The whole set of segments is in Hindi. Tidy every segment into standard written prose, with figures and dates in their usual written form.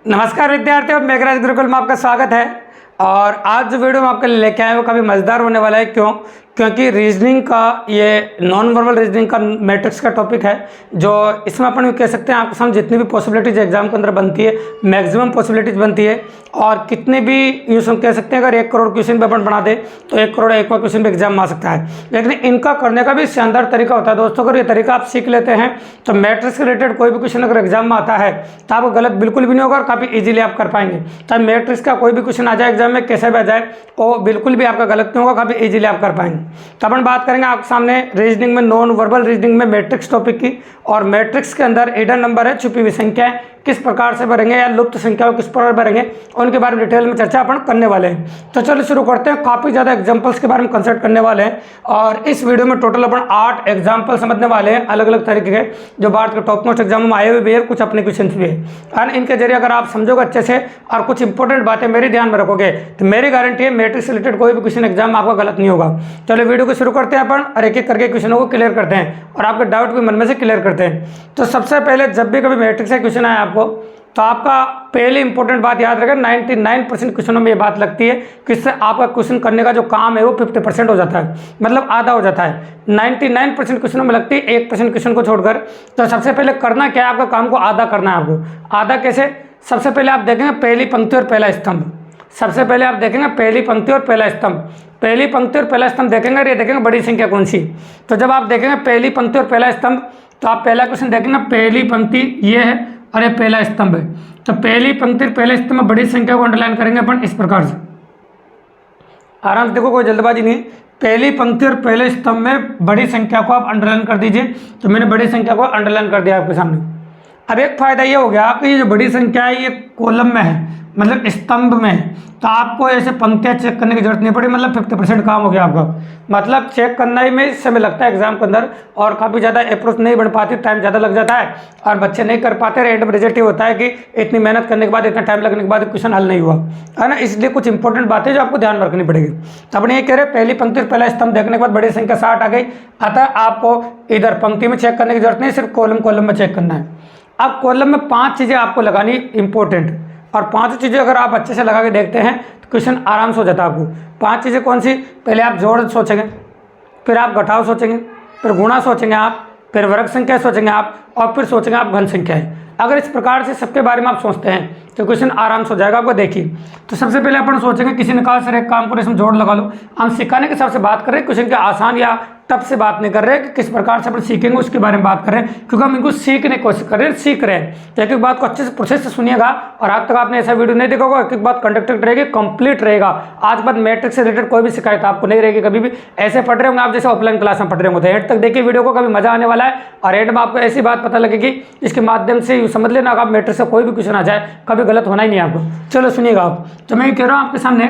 नमस्कार विद्यार्थियों, मेघराज गुरुकुल में आपका स्वागत है। और आज जो वीडियो हम आपके लिए लेके आए हैं वो काफ़ी मज़ेदार होने वाला है। क्योंकि रीजनिंग का ये नॉन वर्बल रीजनिंग का मैट्रिक्स का टॉपिक है, जो इसमें अपन कह सकते हैं आपके सामने जितनी भी पॉसिबिलिटीज एग्जाम के अंदर बनती है, मैक्सिमम पॉसिबिलिटीज बनती है। और कितने भी यूँ हम कह सकते हैं अगर 1 करोड़ क्वेश्चन भी अपन बना दे तो 1 करोड़ 1वां क्वेश्चन भी एग्जाम में आ सकता है। लेकिन इनका करने का भी शानदार तरीका होता है दोस्तों। अगर ये तरीका आप सीख लेते हैं तो मैट्रिक्स से रिलेटेड कोई भी क्वेश्चन अगर एग्जाम में आता है तो आपको गलत बिल्कुल भी नहीं होगा और काफ़ी ईजिली आप कर पाएंगे। चाहे मैट्रिक्स का कोई भी क्वेश्चन आ जाए एग्जाम में, कैसे भी आ जाए, वो बिल्कुल भी आपका गलत नहीं होगा, काफ़ी ईजिली आप कर पाएंगे। तो अपन बात करेंगे आपके सामने रीजनिंग में, नॉन वर्बल रीजनिंग में मैट्रिक्स टॉपिक की। और मैट्रिक्स के अंदर हिडन नंबर है, छुपी हुई संख्याएं किस प्रकार से भरेंगे या लुप्त संख्या किस प्रकार भरेंगे, उनके बारे में डिटेल में चर्चा अपन करने वाले हैं। तो चलो शुरू करते हैं। काफ़ी ज़्यादा एग्जांपल्स के बारे में कंसल्ट करने वाले हैं और इस वीडियो में टोटल अपन 8 एग्जाम्पल समझने वाले हैं, अलग अलग तरीके के, जो भारत के टॉप मोस्ट एग्जाम में आए हुए भी है, कुछ अपने क्वेश्चन भी है। और इनके जरिए अगर आप समझोगे अच्छे से और कुछ इंपॉर्टेंट बातें मेरी ध्यान में रखोगे तो मेरी गारंटी है मैट्रिक्स से रिलेटेड कोई भी क्वेश्चन एग्जाम में आपका गलत नहीं होगा। चलो वीडियो को शुरू करते हैं अपन और एक एक करके क्वेश्चनों को क्लियर करते हैं और आपके डाउट भी मन में से क्लियर करते हैं। तो सबसे पहले जब भी कभी मैट्रिक्स का क्वेश्चन आए आपको, तो आपका पहली इंपॉर्टेंट बात याद रखें, 99% क्वेश्चनों में ये बात लगती है कि इससे आपका क्वेश्चन करने का जो काम है वो 50% हो जाता है, मतलब आधा हो जाता है। 99% क्वेश्चनों में लगती है, 1% क्वेश्चन को छोड़कर। तो सबसे पहले करना क्या है, आपका काम को आधा करना है। आपको आधा कैसे? सबसे पहले आप देखेंगे पहली पंक्ति और पहला स्तंभ। सबसे पहले आप देखेंगे पहली पंक्ति और पहला स्तंभ। पहली पंक्ति और पहला स्तंभ देखेंगे और ये देखेंगे बड़ी संख्या कौन सी। तो जब आप देखेंगे पहली पंक्ति और पहला स्तंभ तो आप पहला क्वेश्चन देखेंगे, पहली पंक्ति ये है और ये पहला स्तंभ है। तो पहली पंक्ति पहले स्तंभ में बड़ी संख्या को अंडरलाइन करेंगे अपन इस प्रकार से। आराम से देखो, कोई जल्दबाजी नहीं। पहली पंक्ति और पहले स्तंभ में बड़ी संख्या को आप अंडरलाइन कर दीजिए। तो मैंने बड़ी संख्या को अंडरलाइन कर दिया आपके सामने। अब एक फायदा ये हो गया कि ये जो बड़ी संख्या है ये कॉलम में है, मतलब स्तंभ में है, तो आपको ऐसे पंक्तियाँ चेक करने की जरूरत नहीं पड़ी। मतलब 50% काम हो गया आपका। मतलब चेक करना ही में समय लगता है एग्जाम के अंदर और काफ़ी ज़्यादा अप्रोच नहीं बन पाती, टाइम ज़्यादा लग जाता है और बच्चे नहीं कर पाते। एंड में रिजल्ट ये होता है कि इतनी मेहनत करने के बाद, इतना टाइम लगने के बाद क्वेश्चन हल नहीं हुआ है ना। इसलिए कुछ इंपॉर्टेंट बातें जो आपको ध्यान रखनी पड़ेगी। तो अपने ये कह रहे पहली पंक्ति पहला स्तंभ देखने के बाद बड़ी संख्या 60 आ गई। अतः आपको इधर पंक्ति में चेक करने की जरूरत नहीं, सिर्फ कॉलम में चेक करना है। अब कॉलम में 5 चीज़ें आपको लगानी इंपॉर्टेंट, और 5 चीज़ें अगर आप अच्छे से लगा के देखते हैं तो क्वेश्चन आराम से हो जाता है आपको। 5 चीज़ें कौन सी? पहले आप जोड़ सोचेंगे, फिर आप घटाव सोचेंगे, फिर गुणा सोचेंगे आप, फिर वर्ग संख्या सोचेंगे आप, और फिर सोचेंगे आप घन संख्या है। अगर इस प्रकार से सबके बारे में आप सोचते हैं तो क्वेश्चन आराम से हो जाएगा आपको। देखिए, तो सबसे पहले अपन सोचेंगे, किसी ने कहा सर एक काम करो इसमें जोड़ लगा लो। हम सिखाने के हिसाब से बात कर रहे हैं, क्वेश्चन के आसान या टफ से बात नहीं कर रहे हैं कि किस प्रकार से अपन सीखेंगे उसके बारे में बात कर रहे हैं, क्योंकि हम इनको सीखने की कोशिश कर रहे हैं, सीख रहे हैं। तो एक एक बात को अच्छे से प्रोसेस से सुनिएगा। और आज तक आपने ऐसा वीडियो नहीं देखा होगा, एक एक बात कंडक्टेड रहेगी, कंप्लीट रहेगा। आज बाद मैट्रिक्स से रिलेटेड कोई भी शिकायत आपको नहीं रहेगी कभी भी। ऐसे पढ़ रहे होंगे आप जैसे ऑफलाइन क्लास में पढ़ रहे होंगे। एंड तक देखिए वीडियो को, कभी मजा आने वाला है। और एंड में आपको ऐसी बात पता लगेगी इसके माध्यम से समझ लेना, आप मैट्रिक्स से कोई भी क्वेश्चन आ जाए कभी गलत होना ही नहीं आपको। चलो सुनिएगा आप। तो मैं ये कह रहा हूँ आपके सामने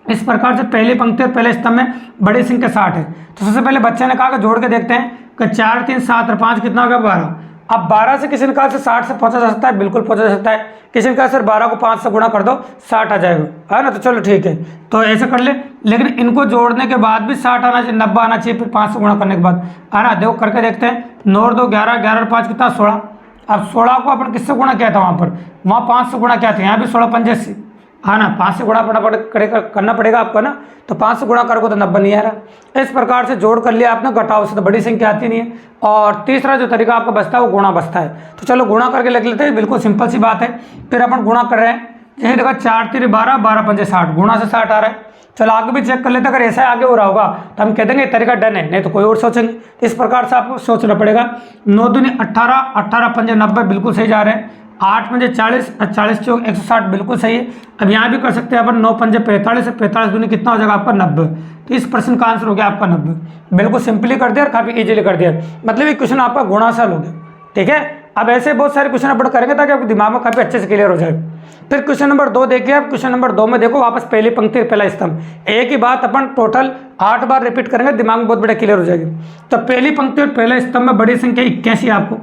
इस प्रकार से पहली पंक्ति और पहले स्तंभ में बड़ी संख्या 60 है। तो सबसे पहले बच्चे ने कहा कि जोड़ के देखते हैं कि 4 3 7 और 5 कितना होगा? 12। अब 12 से किसी ने कहा 60 से पहुंचा जा सकता है, बिल्कुल पहुंचा जा सकता है। किसी ने कहा सर 12 को 5 से गुणा कर दो 60 आ जाएगा, है ना। तो चलो ठीक है, तो ऐसे कर ले। लेकिन इनको जोड़ने के बाद भी 60 आना चाहिए, 90 आना चाहिए, फिर 5 से गुणा करने के बाद, है ना। देखो करके देखते हैं। 9 2 11, 11 और 5 कितना? 16। अब 16 को अपन किससे गुणा किया था? वहाँ 5 से गुणा किया था। यहाँ भी 16 पंजे से, हाँ ना, 5 से गुणा करना पड़ेगा आपको ना। तो 5 से गुणा करोगे तो 90 नहीं आ रहा। इस प्रकार से जोड़ कर लिया आपने, घटाव से तो बड़ी संख्या आती नहीं है। और तीसरा जो तरीका आपका बचता है वो गुणा बचता है। तो चलो गुणा करके लिख लेते हैं, बिल्कुल सिंपल सी बात है। फिर अपन गुणा कर रहे हैं, जैसे देखा 4 3 12, 12 पंजे 60, गुणा से 60 आ रहा है। चलो आगे भी चेक कर लेते हैं, अगर ऐसा आगे हो रहा होगा तो हम कह देंगे तरीका डन है, नहीं तो कोई और सोचेंगे। इस प्रकार से आपको सोचना पड़ेगा। 9 दूनी 18, 18 पंजे 90, बिल्कुल सही जा रहे हैं। 8 पंजे 40, 40 चौक 160, बिल्कुल सही है। अब यहाँ भी कर सकते हैं अपन 9 पंजे 45, 45 दूनी कितना हो जाएगा आपका? 90। तो इस प्रश्न का आंसर हो गया आपका 90। बिल्कुल सिंपली कर दिया और काफ़ी इजीली कर दिया, मतलब ये क्वेश्चन आपका गुणा सल हो गया। ठीक है, अब ऐसे बहुत सारे क्वेश्चन अपन करेंगे ताकि आपके दिमाग में काफ़ी अच्छे से क्लियर हो जाए। फिर क्वेश्चन नंबर 2 देखिए। अब क्वेश्चन नंबर 2 में देखो, वापस पहली पंक्ति पहला स्तंभ, एक ही बात अपन टोटल 8 बार रिपीट करेंगे, दिमाग में बहुत बड़ा क्लियर हो जाएगी। तो पहली पंक्ति और पहला स्तंभ में बड़ी संख्या 81 आपको।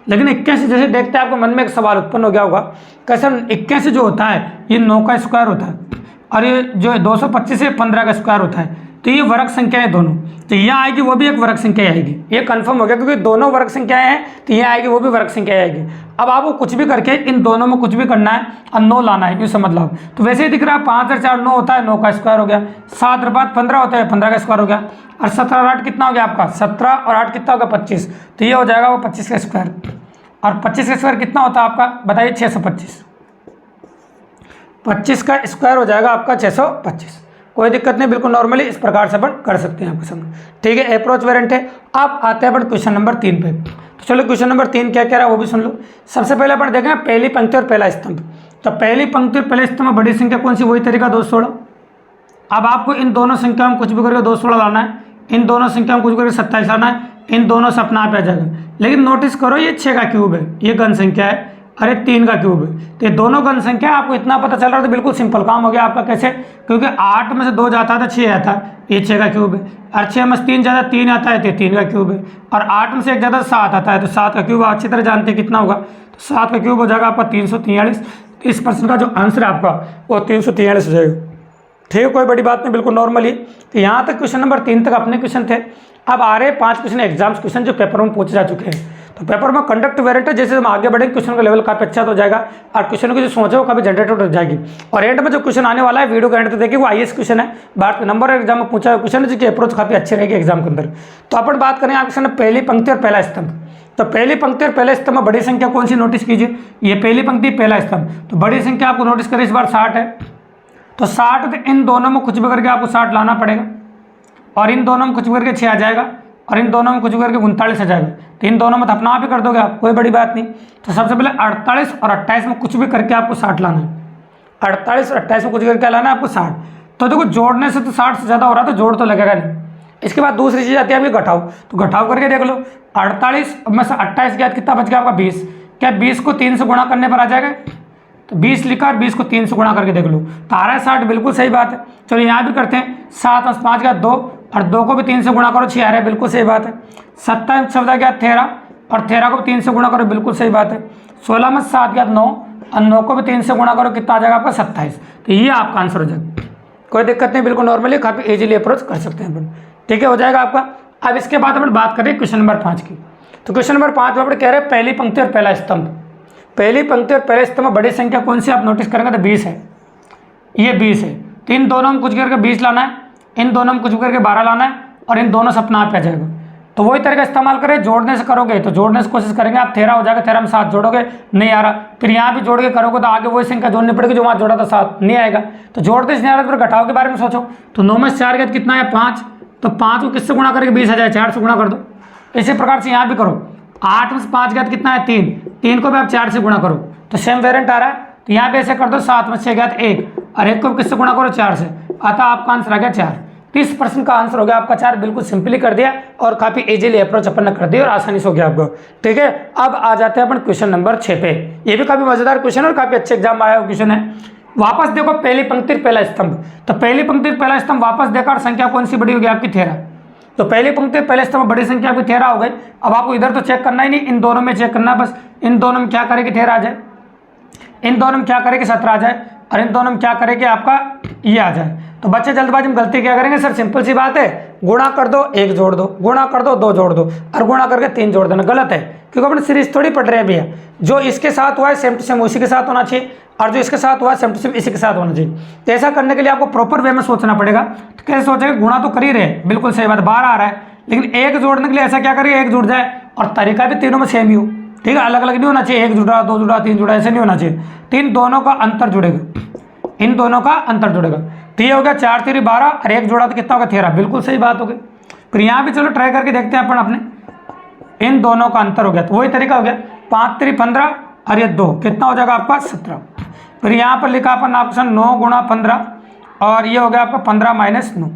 लेकिन 81 जैसे देखते हैं आपको मन में एक सवाल उत्पन्न हो गया होगा, कैसे 81 जो होता है ये 9 का स्क्वायर होता है, और ये जो 225 है 15 का स्क्वायर होता है। तो ये वर्ग संख्या है दोनों, तो यहाँ आएगी वो भी एक वर्ग संख्या आएगी, ये कंफर्म हो गया क्योंकि दोनों वर्ग संख्याएं हैं, तो यहाँ आएगी वो भी वर्ग संख्या आएगी। अब आपको कुछ भी करके इन दोनों में कुछ भी करना है और 9 लाना है, यूँ समझ लो। तो वैसे ही दिख रहा है 5 और 4 9 होता है, 9 का स्क्वायर हो गया। 7 और 5 15 होता है, 15 का स्क्वायर हो गया। और 17 और 8 कितना हो गया आपका, 17 और 8 कितना होगा 25, तो ये हो जाएगा वो 25 का स्क्वायर। और 25 का स्क्वायर कितना होता है आपका, बताइए 625। 25 का स्क्वायर हो जाएगा आपका 625। कोई दिक्कत नहीं, बिल्कुल नॉर्मली इस प्रकार से अपन कर सकते हैं आपके सामने, ठीक है। अप्रोच वेरिएंट है। अब आते हैं अपन क्वेश्चन नंबर 3 पे। तो चलो क्वेश्चन नंबर 3 क्या कह रहा है वो भी सुन लो। सबसे पहले अपन देखें पहली पंक्ति और पहला स्तंभ। तो पहली पंक्ति और पहले स्तंभ में बड़ी संख्या कौन सी, वही तरीका 216। अब आपको इन दोनों संख्या में कुछ भी करके 216 लाना है, इन दोनों संख्या में कुछ करके 27 लाना है, इन दोनों से अपना आप आ जाएगा। लेकिन नोटिस करो ये 6 का क्यूब है, ये घन संख्या है, अरे 3 का क्यूब है, तो ये दोनों घन संख्या है। आपको इतना पता चल रहा है तो बिल्कुल सिंपल काम हो गया आपका। कैसे, क्योंकि 8 में से 2 जाता है तो 6 आता है, ये 6 का क्यूब है। और 6 में से 3 जाता है 3 आता है, तो 3 का क्यूब है। और 8 में से 1 जाता है 7 आता है, तो 7 का क्यूब अच्छी तरह जानते हैं कितना होगा, तो 7 का क्यूब हो जाएगा आपका 343। इस प्रश्न का जो आंसर है आपका वो 343 हो जाएगा, ठीक है। कोई बड़ी बात नहीं, बिल्कुल नॉर्मली। तो यहाँ तक क्वेश्चन नंबर 3 तक अपने क्वेश्चन थे। अब आ रहे 5 क्वेश्चन एग्जाम्स क्वेश्चन जो पेपर में पूछे जा चुके हैं। तो पेपर में कंडक्ट वेरिएंट है, जैसे हम आगे बढ़ेंगे क्वेश्चन का लेवल काफी अच्छा हो जाएगा और क्वेश्चन की जो सोच है वो काफी जनरेटेड हो जाएगी। और एंड में जो क्वेश्चन आने वाला है वीडियो के एंड तक देखिए, वो आईएएस क्वेश्चन है, भारत के नंबर एग्जाम में पूछा क्वेश्चन है, जिसकी अप्रोच काफी अच्छी रहेगी एग्जाम के अंदर। तो अपन बात करें क्वेश्चन पहली पंक्ति और पहला स्तंभ। तो पहली पंक्ति और पहले स्तंभ में बड़ी संख्या कौन सी, नोटिस कीजिए, ये पहली पंक्ति पहला स्तंभ। तो बड़ी संख्या आपको नोटिस करें इस बार 60 है, तो 60, तो इन दोनों में कुछ भी करके आपको 60 लाना पड़ेगा, और इन दोनों में कुछ भी करके 6 आ जाएगा, और इन दोनों में कुछ भी करके 39 आ जाएगा। तो इन दोनों में तो अपना आप ही कर दोगे आप, कोई बड़ी बात नहीं। तो सबसे पहले 48 और 28 में कुछ भी करके आपको 60 लाना है। 48 और 28 में कुछ करके लाना है आपको 60। तो देखो जोड़ने से तो 60 से ज़्यादा हो रहा है, तो जोड़ तो लगेगा नहीं। इसके बाद दूसरी चीज़ आती है आपकी घटाओ। तो घटाव करके देख लो, 48 में से 28 गया, कितना बच गया आपका 20। क्या 20 को 3 से गुणा करने पर आ जाएगा, तो 20 लिखा और 20 को 3 से गुणा करके देख लो, तो आ रहा है 60, बिल्कुल सही बात है। चलो यहाँ भी करते हैं, 7 में 5 गया 2, और 2 को भी 3 से गुणा करो 6 आ रहा है, बिल्कुल सही बात है। 27 14 गया 13, और 13 को भी 3 से गुणा करो, बिल्कुल सही बात है। 16 में 7 गया 9, और 9 को भी 3 से गुणा करो, कितना आ जाएगा आपका 27। तो ये आपका आंसर हो जाएगा, कोई दिक्कत नहीं, बिल्कुल नॉर्मली काफ़ी इजीली अप्रोच कर सकते हैं अपन, ठीक है, हो जाएगा आपका। अब इसके बाद अपन बात करें क्वेश्चन नंबर 5 की। तो क्वेश्चन नंबर 5 में अपन कह रहे हैं पहली पंक्ति और पहला स्तंभ। पहली पंक्ति और पहले स्तंभ में बड़ी संख्या कौन सी, आप नोटिस करेंगे तो 20 है, ये 20 है। तो इन दोनों में कुछ करके 20 लाना है, इन दोनों में कुछ करके 12 लाना है, और इन दोनों से अपना आप आ जाएगा। तो वही तरीका इस्तेमाल करें, जोड़ने से करोगे तो जोड़ने से कोशिश करेंगे आप, 13 हो जाएगा, 13 में 7 जोड़ोगे नहीं आ रहा, फिर यहाँ भी जोड़ के करोगे तो आगे वही संख्या जोड़नी पड़ेगी जो वहाँ जोड़ा था 7, नहीं आएगा। तो जोड़ते से नहीं आ रहा, फिर घटाव के बारे में सोचो। तो 9 में 4 गया कितना है 5, तो 5 को किससे गुणा करके 20 आ जाए, 4 से गुणा कर दो। इसी प्रकार से यहाँ भी करो, 8 में 5 गया कितना है 3, 3 को भी आप 4 से गुणा करो, तो सेम वेरिएंट आ रहा है। तो यहाँ पे ऐसे कर दो, 7 में 6 गया 1, और 1 को किससे गुणा करो 4 से, अतः आपका आंसर आ गया 4। तो इस प्रश्न का आंसर हो गया आपका 4, बिल्कुल सिंपली कर दिया और काफी इजीली अप्रोच अपन ने कर दिया और आसानी से हो गया आपको, ठीक है। अब आ जाते हैं अपन क्वेश्चन नंबर 6 पे। ये भी काफी मजेदार क्वेश्चन और काफी अच्छे एग्जाम आया हुआ क्वेश्चन है। वापस देखो पहली पंक्ति पहला स्तंभ। तो पहली पंक्ति पहला स्तंभ वापस देखा, और संख्या कौन सी बड़ी होगी आपकी 13। तो पहली पंक्ति पहले स्तंभ बड़ी संख्या आपकी 13 हो गई। अब आपको इधर तो चेक करना ही नहीं, इन दोनों में चेक करना है बस। इन दोनों में क्या करेगी 13 आ जाए, इन दोनों में क्या करेगी 17 आ जाए, और इन दोनों में क्या करेगी आपका ये आ जाए। तो बच्चे जल्दबाजी में गलती क्या करेंगे, सर सिंपल सी बात है, गुणा कर दो 1 जोड़ दो, गुणा कर दो 2 जोड़ दो, और गुणा करके 3 जोड़ देना। गलत है, क्योंकि अपने सीरीज थोड़ी पढ़ रहे हैं भैया। जो इसके साथ हुआ है सेम टू सेम उसी के साथ होना चाहिए, और जो इसके साथ हुआ है सेम टू सेम इसी के साथ होना चाहिए। तो ऐसा करने के लिए आपको प्रॉपर वे में सोचना पड़ेगा। तो कैसे सोचेंगे, गुणा तो कर ही रहे, बिल्कुल सही बात, 12 आ रहा है, लेकिन 1 जोड़ने के लिए ऐसा क्या करिए 1 जुड़ जाए, और तरीका भी तीनों में सेम ही हो, ठीक है, अलग अलग नहीं होना चाहिए, 1 जुड़ा 2 जुड़ा 3 जुड़ा, ऐसे नहीं होना चाहिए। 3 दोनों का अंतर जुड़ेगा, इन दोनों का अंतर जुड़ेगा। तो ये हो गया 4 3 12, और 1 जोड़ा तो कितना होगा 13, बिल्कुल सही बात हो गई। फिर यहाँ भी चलो ट्राई करके देखते हैं अपन अपने, इन दोनों का अंतर हो गया, तो वही तरीका हो गया, 5 3 15, और ये 2 कितना हो जाएगा आपका 17। फिर यहाँ पर लिखा अपन ऑप्शन 9 गुणा 15, और ये हो गया आपका 15 माइनस 9,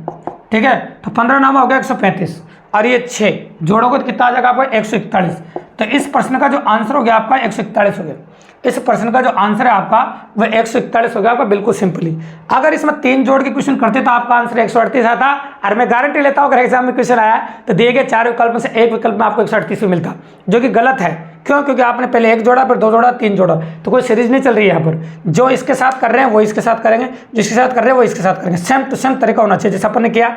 ठीक है। तो 15 नाम हो गया 135, और ये 6 जोड़ोगे तो कितना आ जाएगा आपका 141। तो इस प्रश्न का जो आंसर हो गया आपका 141 हो गया। इस प्रश्न का जो आंसर है आपका वह 141 हो गया आपका, बिल्कुल सिंपली। अगर इसमें 3 जोड़ के क्वेश्चन करते तो आपका आंसर 138 आता, और मैं गारंटी लेता हूँ अगर एग्जाम में क्वेश्चन आया तो दिए गए 4 विकल्प में से एक विकल्प में आपको 138 भी मिलता, जो कि गलत है। क्यों? क्योंकि आपने पहले 1 जोड़ा, फिर 2 जोड़ा, 3 जोड़ा, तो कोई सीरीज नहीं चल रही है यहाँ पर। जो इसके साथ कर रहे हैं वो इसके साथ करेंगे, जिसके साथ कर रहे हैं वो इसके साथ करेंगे, सेम टू सेम तरीका होना चाहिए। जैसे अपन ने किया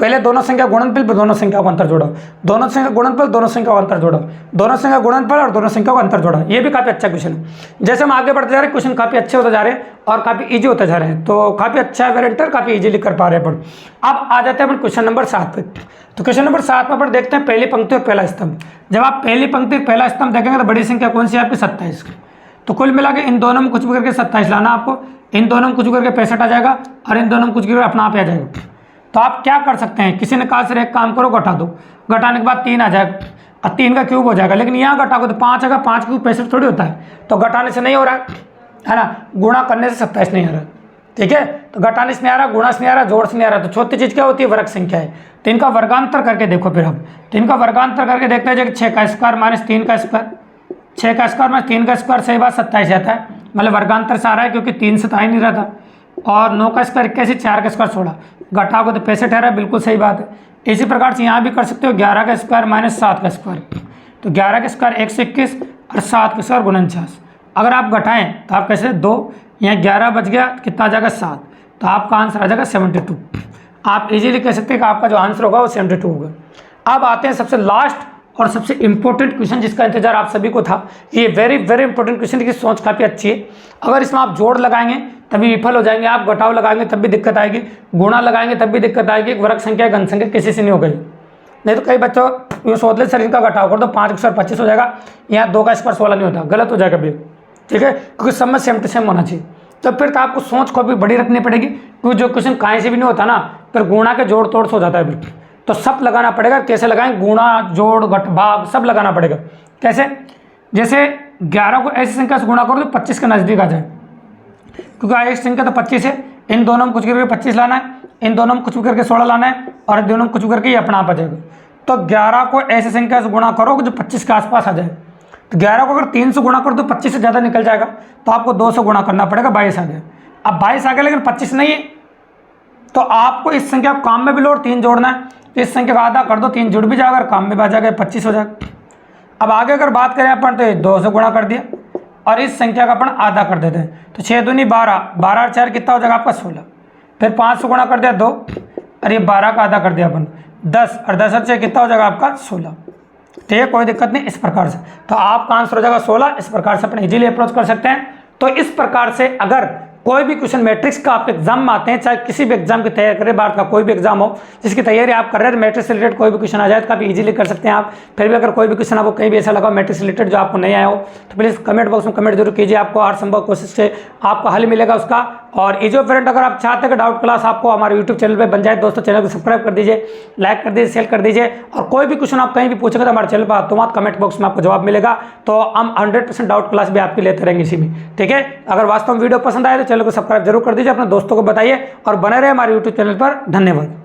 पहले दोनों संख्या गुणनफल पर दोनों संख्या को अंतर जोड़ो, दोनों संख्या गुणनफल दोनों संख्या को अंतर जोड़ो, दोनों संख्या गुणनफल और दोनों संख्या को अंतर जोड़ो। ये भी काफ़ी अच्छा क्वेश्चन है। जैसे हम आगे बढ़ते जा रहे हैं क्वेश्चन काफ़ी अच्छे होते जा रहे हैं और काफ़ी इजी होते जा रहे हैं, तो काफ़ी अच्छा वेरिएंटर काफ़ी इजीली कर पा रहे हैं अपन। अब आ जाते हैं अपन क्वेश्चन नंबर 7 पे। तो क्वेश्चन नंबर 7 में अपन देखते हैं पहली पंक्ति और पहला स्तंभ। जब आप पहली पंक्ति पहला स्तंभ देखेंगे तो बड़ी संख्या कौन सी है आपकी 27। तो कुल मिला के इन दोनों में कुछ भी करके 27 लाना आपको, इन दोनों में कुछ भी करके 65 आ जाएगा और इन दोनों में कुछ भी करके अपना आप आ जाएगा। तो आप क्या कर सकते हैं, किसी ने कहा सर एक काम करो घटा दो, घटाने के बाद 3 आ जाएगा और 3 का क्यूब हो जाएगा, लेकिन यहाँ घटाओगे तो 5 आएगा, 5 क्यूब 65 थोड़ी होता है, तो घटाने से नहीं हो रहा है ना, गुणा करने से 27 नहीं आ रहा। ठीक है, तो घटाने से नहीं आ रहा, गुणा से नहीं आ रहा, जोड़ से नहीं आ रहा, तो चौथी चीज़ क्या होती है, वर्ग संख्या है। तो इनका वर्गांतर करके देखो फिर अब, तो इनका वर्गांतर करके देखते हैं 6 का स्क्वायर माइनस 3 का स्क्वायर, 6 का स्क्वायर माइनस 3 का स्क्वायर सही बात 27 आता है, मतलब वर्गांतर से आ रहा है क्योंकि 3 से तो आ ही नहीं रहा था। और 9 का स्क्वायर 81, 4 का स्क्वायर 16, घटाओगे तो 65 आ रहा है, बिल्कुल सही बात है। इसी प्रकार से यहाँ भी कर सकते हो 11 का स्क्वायर माइनस 7 का स्क्वायर, तो 11 का स्क्वायर 121 और 7 का स्क्वायर 49। अगर आप घटाएं तो आप कैसे 2, यहाँ 11 बच गया, कितना आ जाएगा 7, तो आपका आंसर आ जाएगा 72। आप इजीली कह सकते हैं कि आपका जो आंसर होगा वो 72 होगा। अब आते हैं सबसे लास्ट और सबसे इंपॉर्टेंट क्वेश्चन जिसका इंतजार आप सभी को था। ये वेरी वेरी इंपॉर्टेंट क्वेश्चन की सोच काफ़ी अच्छी है। अगर इसमें आप जोड़ लगाएंगे तभी विफल हो जाएंगे, आप घटाव लगाएंगे तब भी दिक्कत आएगी, गुणा लगाएंगे तब भी दिक्कत आएगी, वर्ग संख्या घन संख्या किसी से नहीं हो गई। नहीं तो कई बच्चों ये सोच ले सर इनका घटाव कर दो, 5 का स्क्वायर 25 हो जाएगा, यहाँ 2 का स्क्वायर 16 नहीं होता, गलत हो जाएगा भी। ठीक है, क्योंकि सब में सेम टू सेम होना चाहिए। तो फिर तो आपको सोच को भी बड़ी रखनी पड़ेगी, क्योंकि जो क्वेश्चन कहीं से भी नहीं होता ना, फिर गुणा के जोड़ तोड़ से हो जाता है बिल्कुल। तो सब लगाना पड़ेगा, कैसे लगाएं, गुणा जोड़ घट भाग सब लगाना पड़ेगा। कैसे, जैसे 11 को ऐसी संख्या से गुणा करो तो 25 के नज़दीक आ जाए, क्योंकि एक संख्या तो 25 है, इन दोनों में कुछ करके 25 लाना है, इन दोनों में कुछ भी करके 16 लाना है और इन दोनों में कुछ भी करके ये अपना आप आ जाएगा। तो 11 को ऐसी संख्या से गुणा करो जो 25 के आसपास आ जाए। तो 11 को अगर 3 से गुणा करो तो 25 से ज़्यादा निकल जाएगा, तो आपको 2 से गुणा करना पड़ेगा, 22 आ गया। अब 22 आ गया लेकिन 25 नहीं है, तो आपको इस संख्या को काम में भी लो और 3 जोड़ना है, तो इस संख्या का आधा कर दो, 3 जुड़ भी जाएगा और काम में भी आ जाएगा, 25 हो जाएगा। अब आगे अगर बात करें अपन तो 2 से गुणा कर दिया और इस संख्या का अपन आधा कर देते हैं, तो 6 दूनी 12, 12 और 4 कितना हो जाएगा आपका 16, फिर 5 से गुणा कर दिया 2 और ये 12 का आधा कर दिया अपन 10 और 10 और 6 कितना हो जाएगा आपका 16। ठीक है, कोई दिक्कत नहीं। इस प्रकार से तो आपका आंसर हो जाएगा 16। इस प्रकार से अपन इजीली अप्रोच कर सकते हैं। तो इस प्रकार से अगर कोई भी क्वेश्चन मैट्रिक्स का आप एग्जाम में आते हैं, चाहे किसी भी एग्जाम की तैयारी करें, बाहर का कोई भी एग्जाम हो जिसकी तैयारी आप कर रहे हैं, मैट्रिक्स से रिलेटेड कोई भी क्वेश्चन आ जाए तो काफी इजीली कर सकते हैं आप। फिर भी अगर कोई भी क्वेश्चन आपको कहीं भी ऐसा लगा मैट्रिक्स रिलेटेड जो आपको नहीं आया हो तो प्लीज़ कमेंट बॉक्स में कमेंट जरूर कीजिए, आपको हर संभव कोशिश से आपको हल मिलेगा उसका। और इजो फ्रेंड अगर आप चाहते हैं कि डाउट क्लास आपको हमारे यूट्यूब चैनल पर बन जाए, दोस्तों चैनल को सब्सक्राइब कर दीजिए, लाइक कर दीजिए, शेयर कर दीजिए, और कोई भी क्वेश्चन आप कहीं भी पूछेंगे तो हमारे चैनल पर automatic कमेंट बॉक्स में आपको जवाब मिलेगा। तो हम 100% डाउट क्लास भी आपके लेते रहेंगे इसी में। ठीक है, अगर वास्तव में वीडियो पसंद आए तो चैनल को सब्सक्राइब जरूर कर दीजिए, अपने दोस्तों को बताइए और बने रहे हमारे यूट्यूब चैनल पर। धन्यवाद।